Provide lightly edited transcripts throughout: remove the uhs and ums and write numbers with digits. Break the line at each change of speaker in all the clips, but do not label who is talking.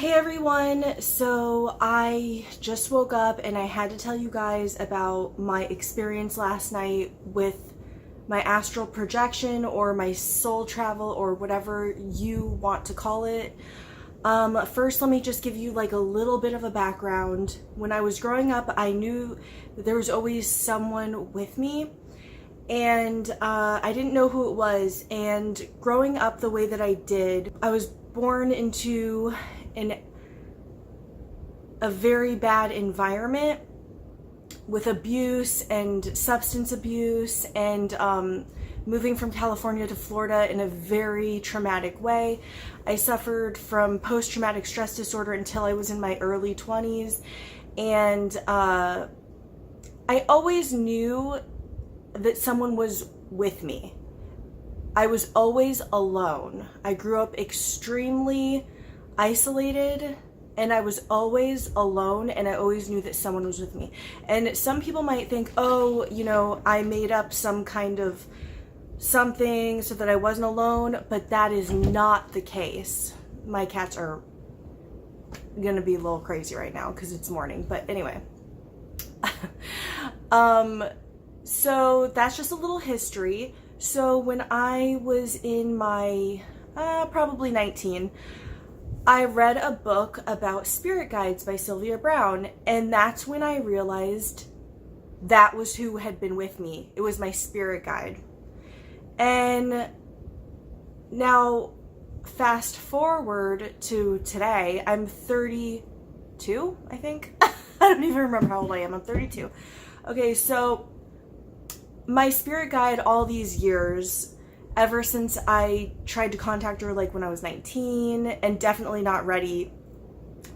Hey everyone, so I just woke up and I had to tell you guys about my experience last night with my astral projection or my soul travel or whatever you want to call it. First, let me just give you like a little bit of a background. When I was growing up, I knew that there was always someone with me, and I didn't know who it was. And growing up the way that I did, I was born into a very bad environment with abuse and substance abuse, and moving from California to Florida in a very traumatic way. I suffered from post-traumatic stress disorder until I was in my early 20s, and I always knew that someone was with me. I was always alone. I grew up extremely isolated, and I was always alone, and I always knew that someone was with me. And some people might think, oh, you know, I made up some kind of something so that I wasn't alone, but that is not the case. My cats are gonna be a little crazy right now because it's morning, but anyway. So that's just a little history. So when I was in my probably 19, I read a book about spirit guides by Sylvia Brown, and that's when I realized that was who had been with me. It was my spirit guide. And now fast forward to today, I'm 32, I think. I don't even remember how old I am. I'm 32. Okay, so my spirit guide all these years, ever since I tried to contact her like when I was 19 and definitely not ready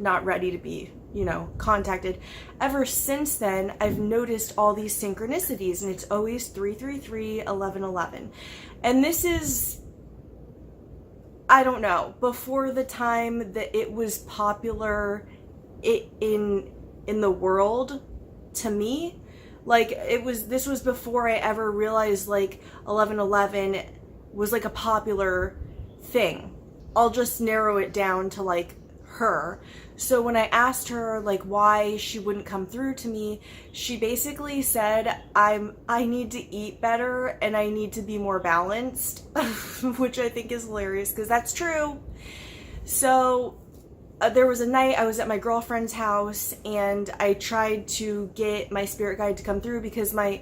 to be, you know, contacted. Ever since then, I've noticed all these synchronicities, and it's always 333 1111. And this is, I don't know, before the time that it was popular in the world to me. Like this was before I ever realized like 1111 was like a popular thing. I'll just narrow it down to like her. So when I asked her like why she wouldn't come through to me, she basically said I need to eat better and I need to be more balanced, which I think is hilarious because that's true. So there was a night I was at my girlfriend's house, and I tried to get my spirit guide to come through because my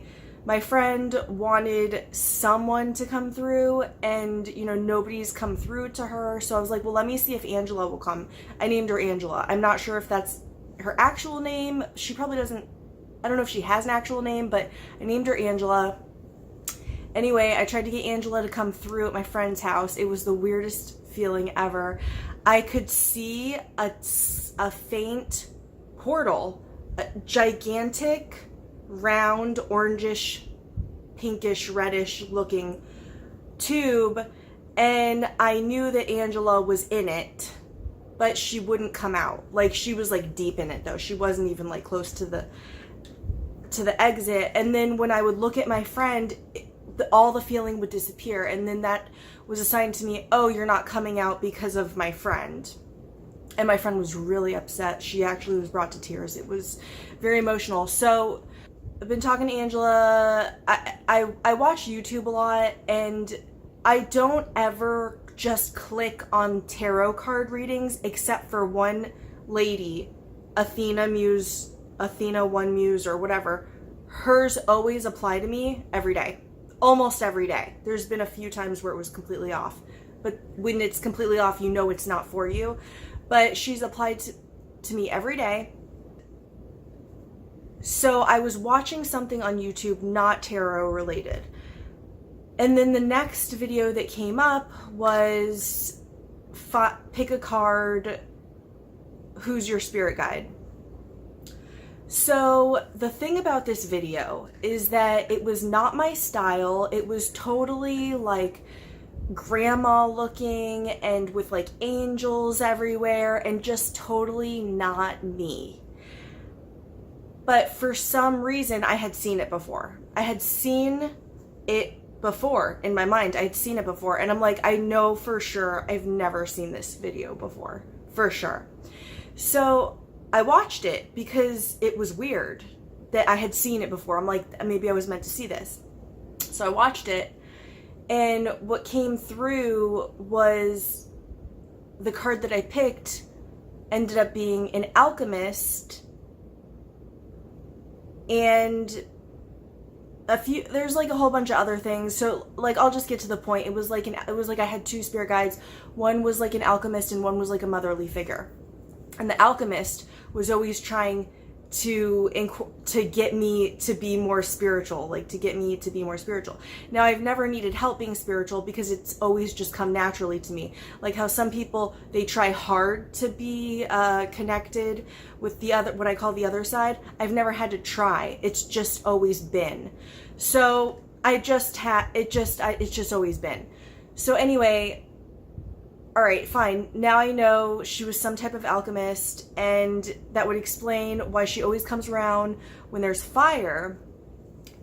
friend wanted someone to come through, and you know, nobody's come through to her. So I was like, well, let me see if Angela will come. I named her Angela. I'm not sure if that's her actual name. She probably doesn't, I don't know if she has an actual name, but I named her Angela. Anyway, I tried to get Angela to come through at my friend's house. It was the weirdest feeling ever. I could see a faint portal, a gigantic, round, orangish, pinkish, reddish looking tube, and I knew that Angela was in it, but she wouldn't come out. Like, she was like deep in it though. She wasn't even like close to the exit. And then when I would look at my friend, all the feeling would disappear, and then that was a sign to me, oh, you're not coming out because of my friend. And my friend was really upset. She actually was brought to tears. It was very emotional. So I've been talking to Angela. I watch YouTube a lot, and I don't ever just click on tarot card readings except for one lady, Athena One Muse or whatever. Hers always apply to me every day. Almost every day. There's been a few times where it was completely off, but when it's completely off, you know it's not for you. But she's applied to me every day. So I was watching something on YouTube, not tarot related, and then the next video that came up was pick a card, who's your spirit guide. So the thing about this video is that it was not my style. It was totally like grandma looking and with like angels everywhere and just totally not me. But for some reason I had seen it before. I had seen it before in my mind. I'd seen it before, and I'm like, I know for sure I've never seen this video before. for sure. So I watched it because it was weird that I had seen it before. I'm like, maybe I was meant to see this. So I watched it, and what came through was the card that I picked ended up being an alchemist, and there's like a whole bunch of other things. So like, I'll just get to the point. It was like I had two spirit guides. One was like an alchemist and one was like a motherly figure. And the alchemist was always trying to get me to be more spiritual, like to get me to be more spiritual. Now, I've never needed help being spiritual because it's always just come naturally to me. Like how some people, they try hard to be connected with the other, what I call the other side. I've never had to try. It's just always been. So it's just always been. So anyway, all right, fine. Now I know she was some type of alchemist, and that would explain why she always comes around when there's fire.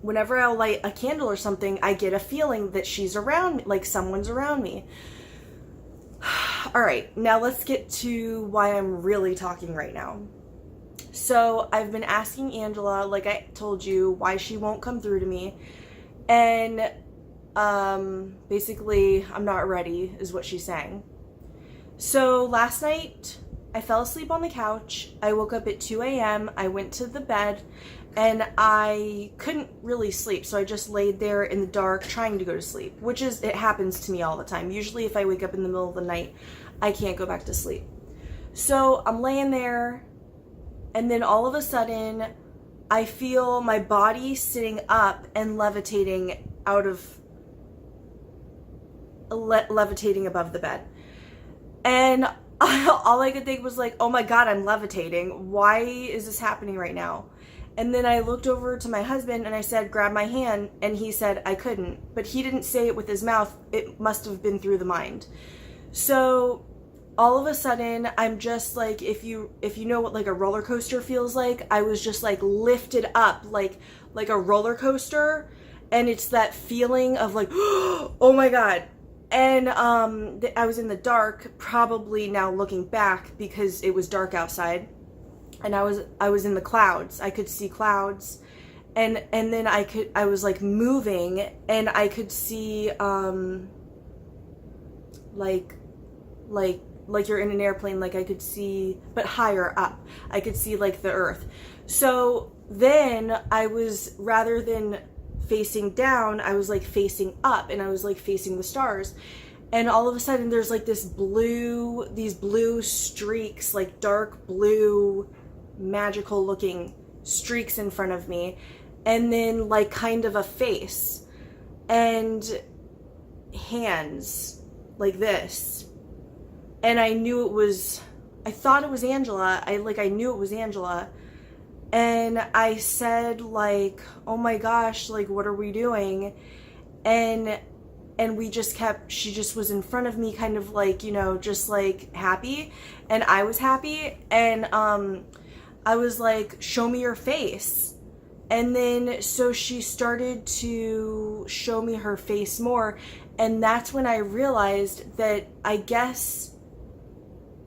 Whenever I'll light a candle or something, I get a feeling that she's around me, like someone's around me. All right, now let's get to why I'm really talking right now. So I've been asking Angela, like I told you, why she won't come through to me. And basically, I'm not ready, is what she's saying. So last night, I fell asleep on the couch. I woke up at 2 a.m. I went to the bed, and I couldn't really sleep. So I just laid there in the dark trying to go to sleep, it happens to me all the time. Usually if I wake up in the middle of the night, I can't go back to sleep. So I'm laying there, and then all of a sudden, I feel my body sitting up and levitating levitating above the bed. And all I could think was like, oh my God, I'm levitating. Why is this happening right now? And then I looked over to my husband and I said, grab my hand. And he said, I couldn't. But he didn't say it with his mouth. It must have been through the mind. So all of a sudden, I'm just like, if you know what like a roller coaster feels like, I was just like lifted up like a roller coaster. And it's that feeling of like, oh my God. And I was in the dark, probably now looking back because it was dark outside, and I was in the clouds. I could see clouds, and then I was like moving, and I could see like you're in an airplane. Like I could see, but higher up. I could see like the earth. So then I was, rather than facing down, I was like facing up, and I was like facing the stars. And all of a sudden there's like these blue streaks, like dark blue, magical looking streaks in front of me. And then like kind of a face and hands like this. And I thought it was Angela. I knew it was Angela. And I said like, oh my gosh, like what are we doing? And she just was in front of me, kind of like, you know, just like happy. And I was happy. And I was like, show me your face. And then so she started to show me her face more. And that's when I realized that I guess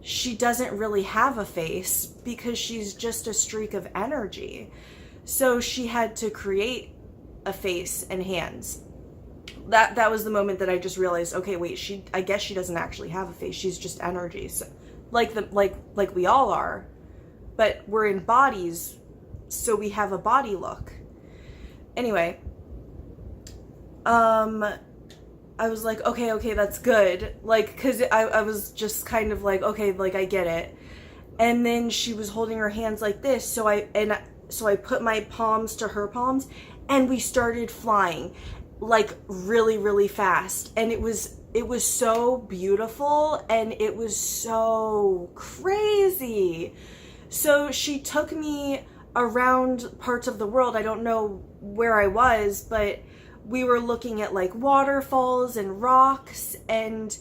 she doesn't really have a face because she's just a streak of energy. So she had to create a face and hands. That was the moment that I just realized, okay, wait, I guess she doesn't actually have a face. She's just energy. So, like we all are, but we're in bodies, so we have a body look. Anyway, I was like, okay, that's good. Like, cause I was just kind of like, okay, like I get it. And then she was holding her hands like this. So I put my palms to her palms, and we started flying like really, really fast. And it was so beautiful, and it was so crazy. So she took me around parts of the world. I don't know where I was, but we were looking at like waterfalls and rocks and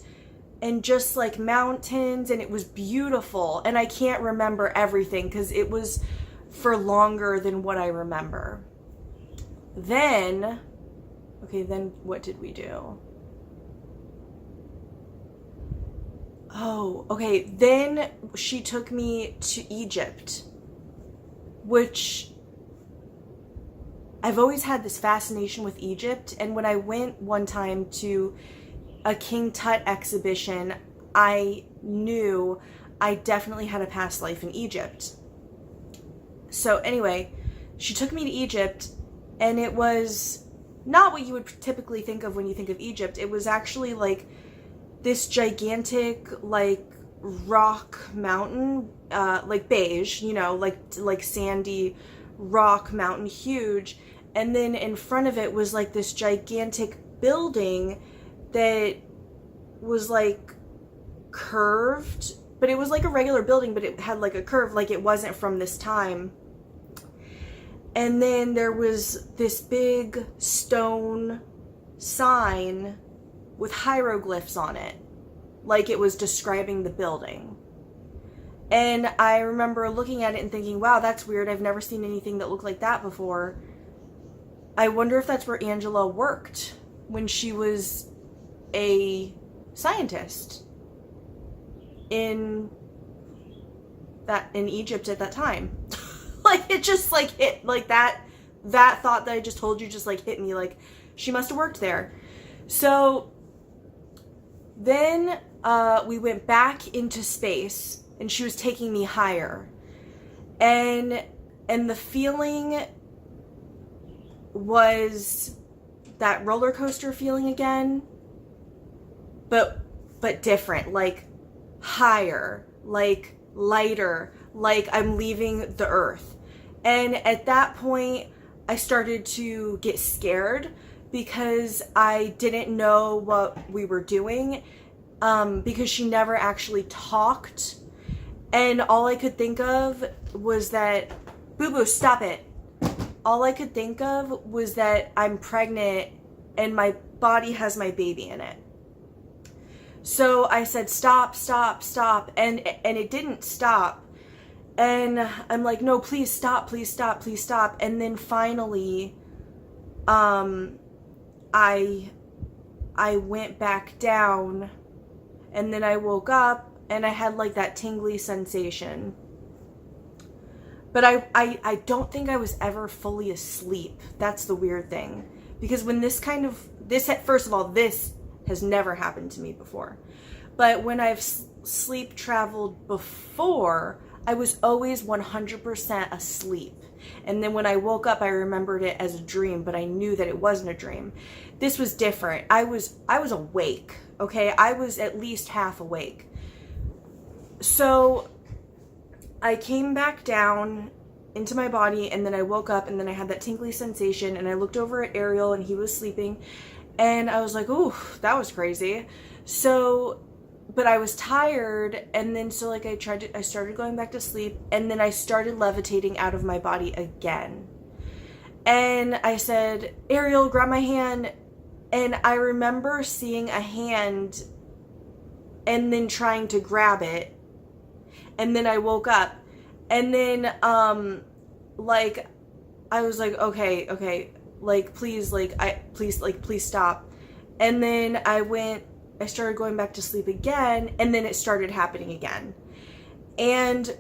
just like mountains, and it was beautiful. And I can't remember everything because it was for longer than what I remember. Then what did we do? Oh, okay. Then she took me to Egypt, which I've always had this fascination with Egypt. And when I went one time to a King Tut exhibition, I knew I definitely had a past life in Egypt. So anyway, she took me to Egypt, and it was not what you would typically think of when you think of Egypt. It was actually like this gigantic, like, rock mountain, like beige, you know, like sandy rock mountain, huge. And then in front of it was like this gigantic building that was like curved, but it was like a regular building, but it had like a curve, like it wasn't from this time. And then there was this big stone sign with hieroglyphs on it, like it was describing the building. And I remember looking at it and thinking, wow, that's weird. I've never seen anything that looked like that before. I wonder if that's where Angela worked when she was a scientist in Egypt at that time. Like, it just like hit, like that thought that I just told you just like hit me, like she must have worked there. So then we went back into space, and she was taking me higher, and the feeling was that roller coaster feeling again, but different, like higher, like lighter, like I'm leaving the earth. And at that point I started to get scared because I didn't know what we were doing, because she never actually talked, and all I could think of was that, boo-boo, stop it. All I could think of was that I'm pregnant and my body has my baby in it. So I said, stop, stop, stop. And it didn't stop. And I'm like, no, please stop, please stop, please stop. And then finally, I went back down, and then I woke up and I had like that tingly sensation. But I don't think I was ever fully asleep. That's the weird thing. Because when first of all, this has never happened to me before. But when I've sleep traveled before, I was always 100% asleep. And then when I woke up, I remembered it as a dream, but I knew that it wasn't a dream. This was different. I was awake, okay? I was at least half awake. So I came back down into my body, and then I woke up, and then I had that tingly sensation, and I looked over at Ariel, and he was sleeping, and I was like, ooh, that was crazy. So, but I was tired, and then so like I started going back to sleep, and then I started levitating out of my body again. And I said, Ariel, grab my hand. And I remember seeing a hand and then trying to grab it. And then I woke up, and then like I was like, okay, like please stop. And then I started going back to sleep again, and then it started happening again. And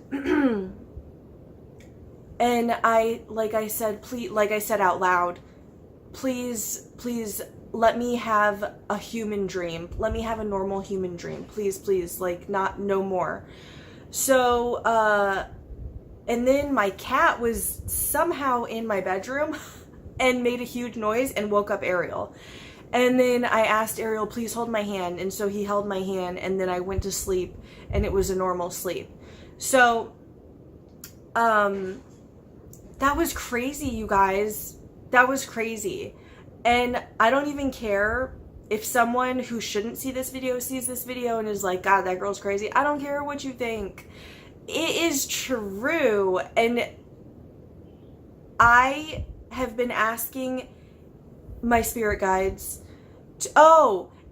and I said out loud, please let me have a human dream. Let me have a normal human dream. Please, like no more. So, and then my cat was somehow in my bedroom and made a huge noise and woke up Ariel. And then I asked Ariel, please hold my hand. And so he held my hand, and then I went to sleep, and it was a normal sleep. So, that was crazy, you guys. That was crazy. And I don't even care if someone who shouldn't see this video sees this video and is like, God, that girl's crazy. I don't care what you think. It is true. And I have been asking my spirit guides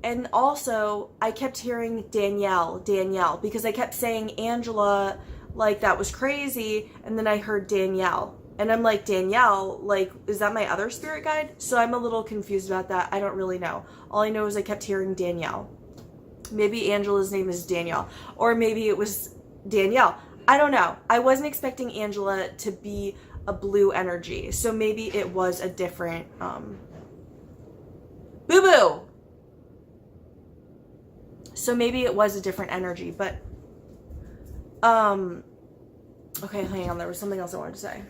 and also I kept hearing Danielle, because I kept saying Angela, like that was crazy. And then I heard Danielle. And I'm like, Danielle, like, is that my other spirit guide? So I'm a little confused about that. I don't really know. All I know is I kept hearing Danielle. Maybe Angela's name is Danielle. Or maybe it was Danielle. I don't know. I wasn't expecting Angela to be a blue energy. So maybe it was a different, boo-boo! So maybe it was a different energy, but, okay, hang on. There was something else I wanted to say.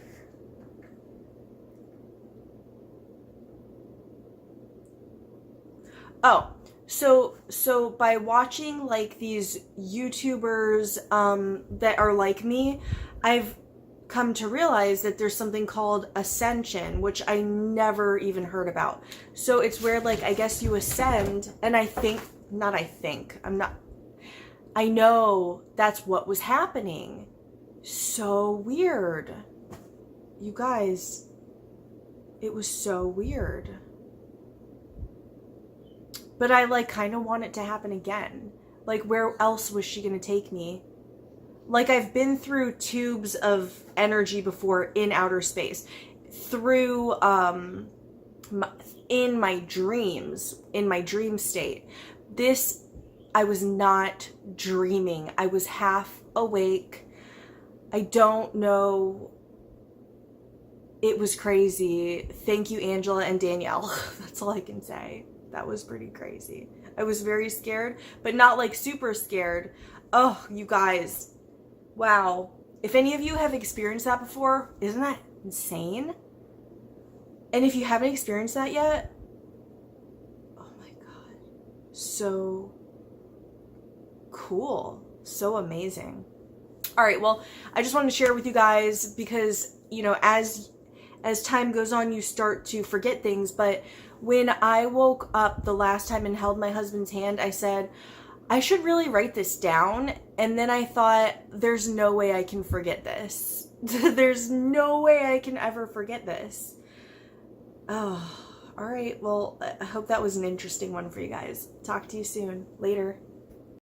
Oh, so by watching like these YouTubers that are like me, I've come to realize that there's something called ascension, which I never even heard about. So it's where like I guess you ascend, and I know that's what was happening. So weird. You guys, it was so weird. But I like kind of want it to happen again. Like, where else was she going to take me? Like, I've been through tubes of energy before in outer space. Through, in my dreams, in my dream state. This, I was not dreaming. I was half awake. I don't know. It was crazy. Thank you, Angela and Danielle. That's all I can say. That was pretty crazy. I was very scared, but not like super scared. Oh, you guys. Wow. If any of you have experienced that before, isn't that insane? And if you haven't experienced that yet, oh my God. So cool. So amazing. All right. Well, I just wanted to share with you guys because, you know, as time goes on, you start to forget things, but when I woke up the last time and held my husband's hand, I said, I should really write this down. And then I thought, there's no way I can forget this. There's no way I can ever forget this. Oh, all right. Well, I hope that was an interesting one for you guys. Talk to you soon. Later.